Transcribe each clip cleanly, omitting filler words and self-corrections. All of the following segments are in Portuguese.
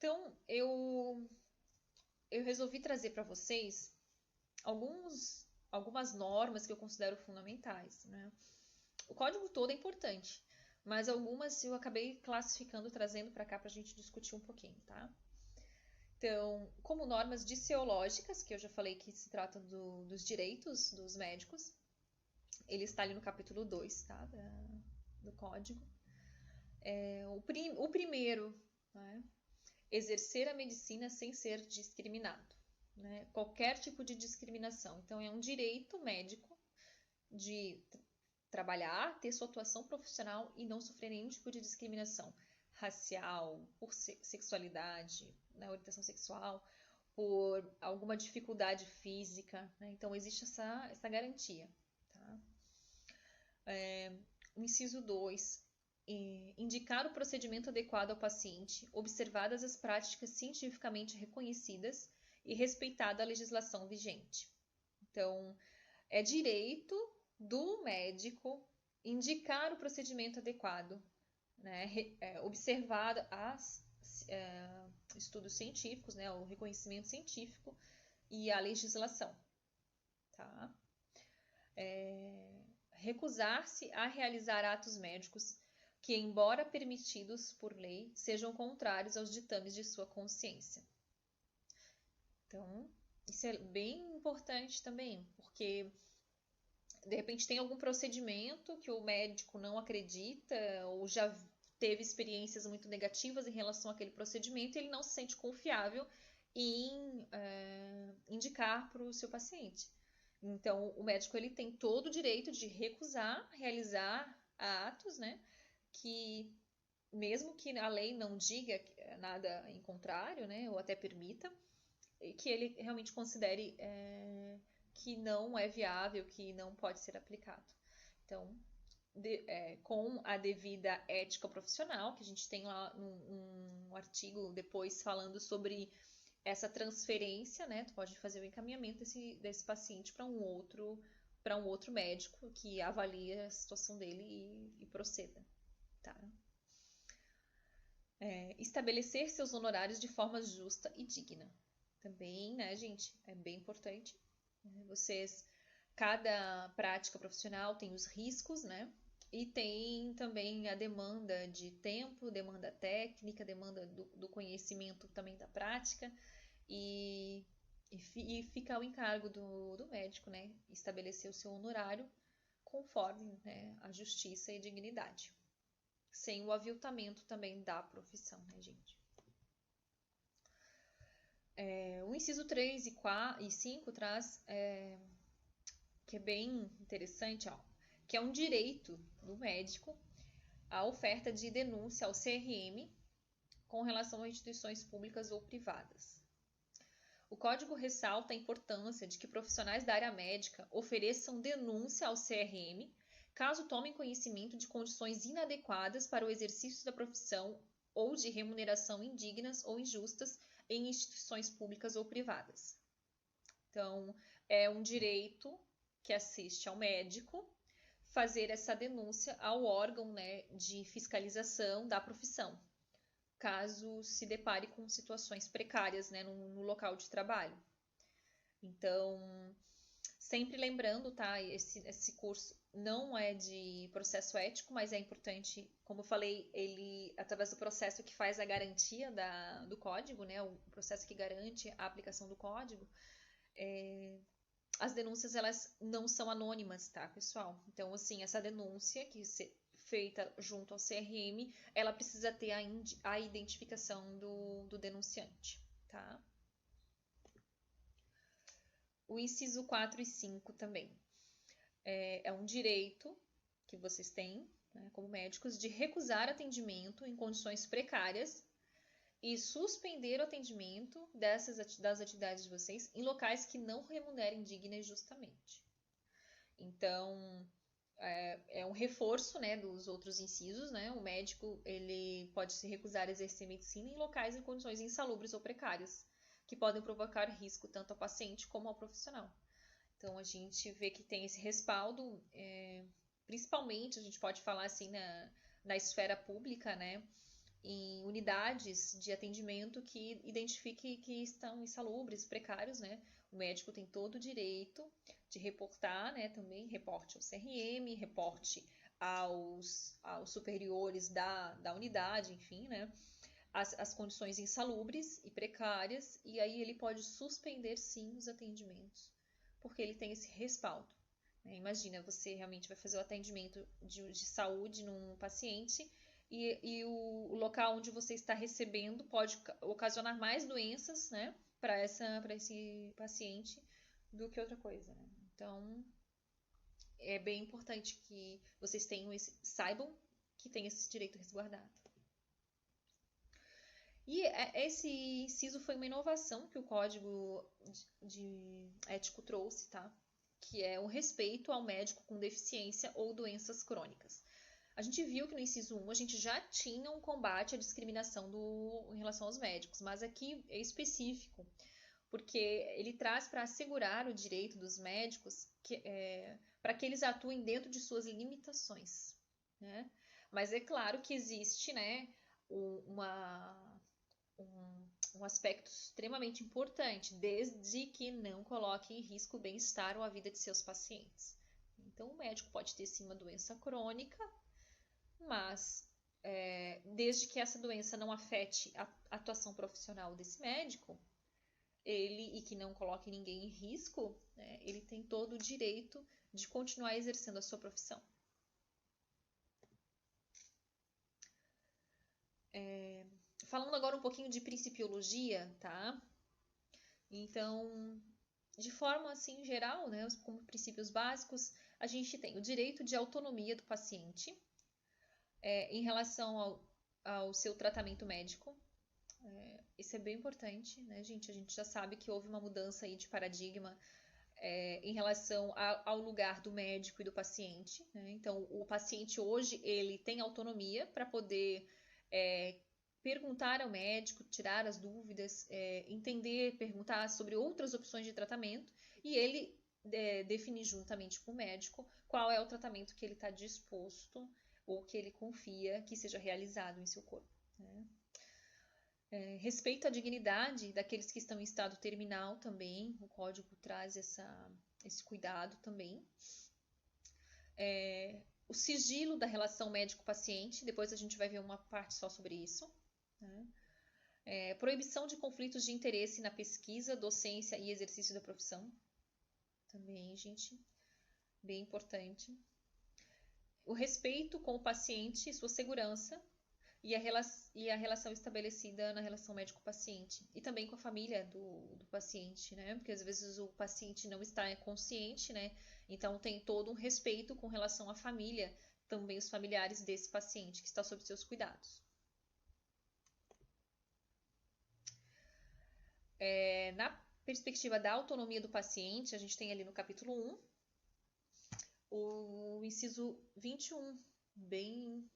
Então, eu resolvi trazer para vocês algumas normas que eu considero fundamentais, né? O código todo é importante, mas algumas eu acabei classificando, trazendo para cá para a gente discutir um pouquinho, tá? Então, como normas disseológicas, que eu já falei que se trata dos direitos dos médicos, ele está ali no capítulo 2, tá? Do código. O primeiro, né? Exercer a medicina sem ser discriminado, né? Qualquer tipo de discriminação. Então, é um direito médico de trabalhar, ter sua atuação profissional e não sofrer nenhum tipo de discriminação racial, por sexualidade, né, orientação sexual, por alguma dificuldade física, né? Então existe essa garantia, tá? O inciso 2, indicar o procedimento adequado ao paciente, observadas as práticas cientificamente reconhecidas e respeitada a legislação vigente. Então, é direito do médico indicar o procedimento adequado, né? Observar estudos científicos, né? O reconhecimento científico e a legislação. Tá? Recusar-se a realizar atos médicos que, embora permitidos por lei, sejam contrários aos ditames de sua consciência. Então, isso é bem importante também, porque de repente tem algum procedimento que o médico não acredita ou já teve experiências muito negativas em relação àquele procedimento e ele não se sente confiável em indicar para o seu paciente. Então, o médico ele tem todo o direito de recusar realizar atos, né, que mesmo que a lei não diga nada em contrário, né, ou até permita, que ele realmente considere que não é viável, que não pode ser aplicado. Então, com a devida ética profissional, que a gente tem lá um artigo depois falando sobre essa transferência, né? Tu pode fazer o encaminhamento desse paciente para um outro médico que avalie a situação dele e proceda, tá? Estabelecer seus honorários de forma justa e digna. Também, né, gente, é bem importante. Cada prática profissional tem os riscos, né? E tem também a demanda de tempo, demanda técnica, demanda do conhecimento também da prática. E fica ao encargo do médico, né? Estabelecer o seu honorário conforme, né, a justiça e dignidade. Sem o aviltamento também da profissão, né, gente? O inciso 3 e 5 traz, que é bem interessante, ó, que é um direito do médico a oferta de denúncia ao CRM com relação a instituições públicas ou privadas. O Código ressalta a importância de que profissionais da área médica ofereçam denúncia ao CRM caso tomem conhecimento de condições inadequadas para o exercício da profissão ou de remuneração indignas ou injustas em instituições públicas ou privadas. Então, é um direito que assiste ao médico fazer essa denúncia ao órgão, né, de fiscalização da profissão, caso se depare com situações precárias, né, no local de trabalho. Então, sempre lembrando, tá, esse curso não é de processo ético, mas é importante, como eu falei, ele, através do processo que faz a garantia do código, né, o processo que garante a aplicação do código, as denúncias, elas não são anônimas, tá, pessoal? Então, assim, essa denúncia que feita junto ao CRM, ela precisa ter a identificação do denunciante, tá? O inciso 4 e 5 também. É um direito que vocês têm, né, como médicos, de recusar atendimento em condições precárias e suspender o atendimento das atividades de vocês em locais que não remunerem digna e justamente. Então, é um reforço, né, dos outros incisos, né? O médico ele pode se recusar a exercer medicina em locais em condições insalubres ou precárias, que podem provocar risco tanto ao paciente como ao profissional. Então, a gente vê que tem esse respaldo, principalmente a gente pode falar assim na esfera pública, né? em unidades de atendimento que identifique que estão insalubres, precários, né? O médico tem todo o direito de reportar, né? Também reporte ao CRM, reporte aos superiores da unidade, enfim, né? As condições insalubres e precárias, e aí ele pode suspender sim os atendimentos, porque ele tem esse respaldo. Imagina, você realmente vai fazer o atendimento de saúde num paciente e o local onde você está recebendo pode ocasionar mais doenças, né, para esse paciente do que outra coisa, né? Então, é bem importante que vocês saibam que tem esse direito resguardado. E esse inciso foi uma inovação que o Código de Ético trouxe, tá? Que é o respeito ao médico com deficiência ou doenças crônicas. A gente viu que no inciso 1 a gente já tinha um combate à discriminação em relação aos médicos, mas aqui é específico, porque ele traz para assegurar o direito dos médicos para que eles atuem dentro de suas limitações, né? Mas é claro que existe, né, um aspecto extremamente importante, desde que não coloque em risco o bem-estar ou a vida de seus pacientes. Então, o médico pode ter sim uma doença crônica, mas desde que essa doença não afete a atuação profissional desse médico, e que não coloque ninguém em risco, né, ele tem todo o direito de continuar exercendo a sua profissão. Falando agora um pouquinho de principiologia, tá? Então, de forma assim geral, né, como princípios básicos, a gente tem o direito de autonomia do paciente em relação ao seu tratamento médico. Isso é bem importante, né, gente? A gente já sabe que houve uma mudança aí de paradigma em relação ao lugar do médico e do paciente, né? Então, o paciente hoje ele tem autonomia para poder perguntar ao médico, tirar as dúvidas, entender, perguntar sobre outras opções de tratamento e ele definir juntamente com o médico qual é o tratamento que ele está disposto ou que ele confia que seja realizado em seu corpo, né? Respeito à dignidade daqueles que estão em estado terminal também, o código traz esse cuidado também. O sigilo da relação médico-paciente, depois a gente vai ver uma parte só sobre isso, né? Proibição de conflitos de interesse na pesquisa, docência e exercício da profissão. Também, gente, bem importante. O respeito com o paciente, sua segurança e a relação estabelecida na relação médico-paciente. E também com a família do paciente, né? Porque às vezes o paciente não está consciente, né? Então tem todo um respeito com relação à família, também os familiares desse paciente que está sob seus cuidados. Na perspectiva da autonomia do paciente, a gente tem ali no capítulo 1 o inciso 21, bem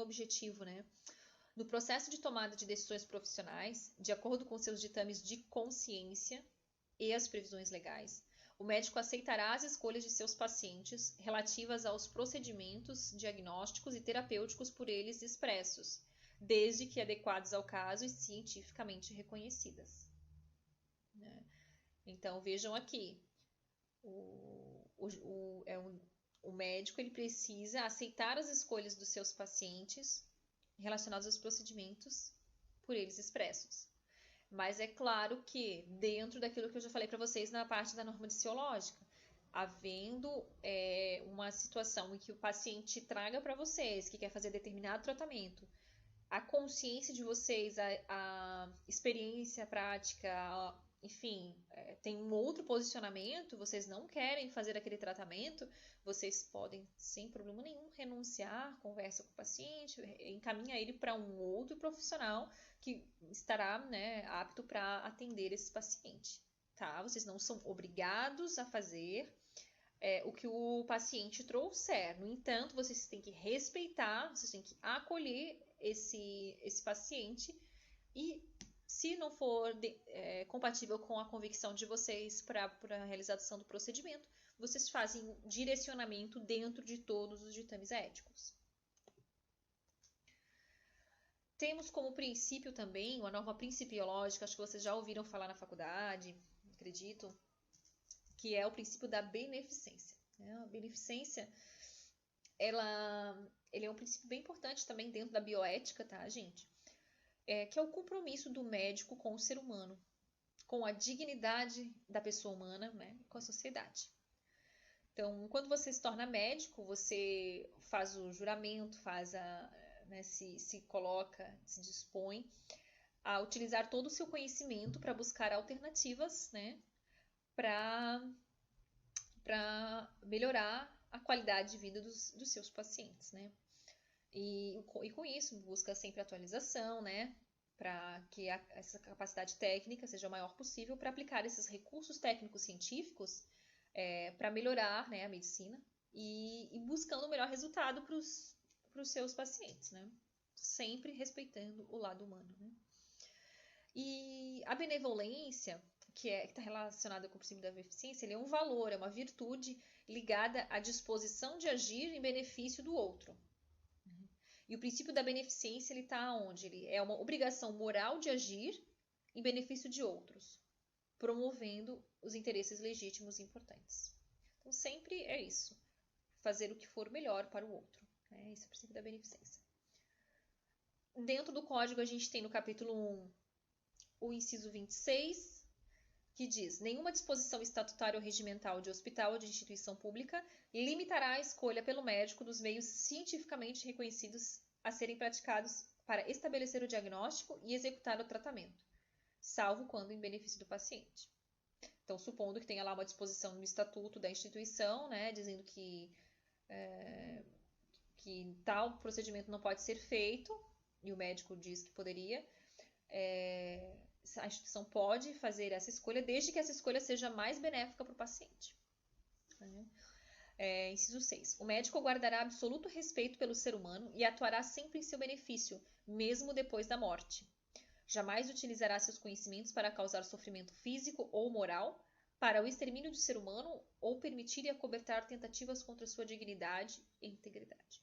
objetivo, né? No processo de tomada de decisões profissionais, de acordo com seus ditames de consciência e as previsões legais, o médico aceitará as escolhas de seus pacientes relativas aos procedimentos diagnósticos e terapêuticos por eles expressos, desde que adequados ao caso e cientificamente reconhecidas. Então, vejam aqui, o médico ele precisa aceitar as escolhas dos seus pacientes relacionados aos procedimentos por eles expressos. Mas é claro que dentro daquilo que eu já falei para vocês na parte da norma diciológica, havendo uma situação em que o paciente traga para vocês que quer fazer determinado tratamento, a consciência de vocês, a experiência prática, enfim, tem um outro posicionamento, vocês não querem fazer aquele tratamento, vocês podem, sem problema nenhum, renunciar, conversa com o paciente, encaminha ele para um outro profissional que estará, né, apto para atender esse paciente, tá? Vocês não são obrigados a fazer o que o paciente trouxer. No entanto, vocês têm que respeitar, vocês têm que acolher esse paciente e se não for compatível com a convicção de vocês para a realização do procedimento, vocês fazem um direcionamento dentro de todos os ditames éticos. Temos como princípio também uma norma principiológica, acho que vocês já ouviram falar na faculdade, acredito, que é o princípio da beneficência, né? A beneficência, ele é um princípio bem importante também dentro da bioética, tá, gente? Que é o compromisso do médico com o ser humano, com a dignidade da pessoa humana, né, com a sociedade. Então, quando você se torna médico, você faz o juramento, né, se coloca, se dispõe a utilizar todo o seu conhecimento para buscar alternativas, né, para melhorar a qualidade de vida dos seus pacientes, né? E com isso, busca sempre atualização, né? Para que essa capacidade técnica seja o maior possível para aplicar esses recursos técnicos científicos para melhorar, né, a medicina e buscando o melhor resultado para os seus pacientes, né? Sempre respeitando o lado humano, né? E a benevolência, que está relacionada com o princípio da beneficência, ele é um valor, é uma virtude ligada à disposição de agir em benefício do outro. E o princípio da beneficência, ele está onde? Ele é uma obrigação moral de agir em benefício de outros, promovendo os interesses legítimos e importantes. Então, sempre é isso, fazer o que for melhor para o outro. Esse é o princípio da beneficência. Dentro do código, a gente tem no capítulo 1 o inciso 26, que diz: nenhuma disposição estatutária ou regimental de hospital ou de instituição pública limitará a escolha pelo médico dos meios cientificamente reconhecidos a serem praticados para estabelecer o diagnóstico e executar o tratamento, salvo quando em benefício do paciente. Então, supondo que tenha lá uma disposição no estatuto da instituição, né, dizendo que tal procedimento não pode ser feito, e o médico diz que poderia, a instituição pode fazer essa escolha desde que essa escolha seja mais benéfica para o paciente. Inciso 6. O médico guardará absoluto respeito pelo ser humano e atuará sempre em seu benefício, mesmo depois da morte. Jamais utilizará seus conhecimentos para causar sofrimento físico ou moral, para o extermínio do ser humano ou permitir e acobertar tentativas contra sua dignidade e integridade.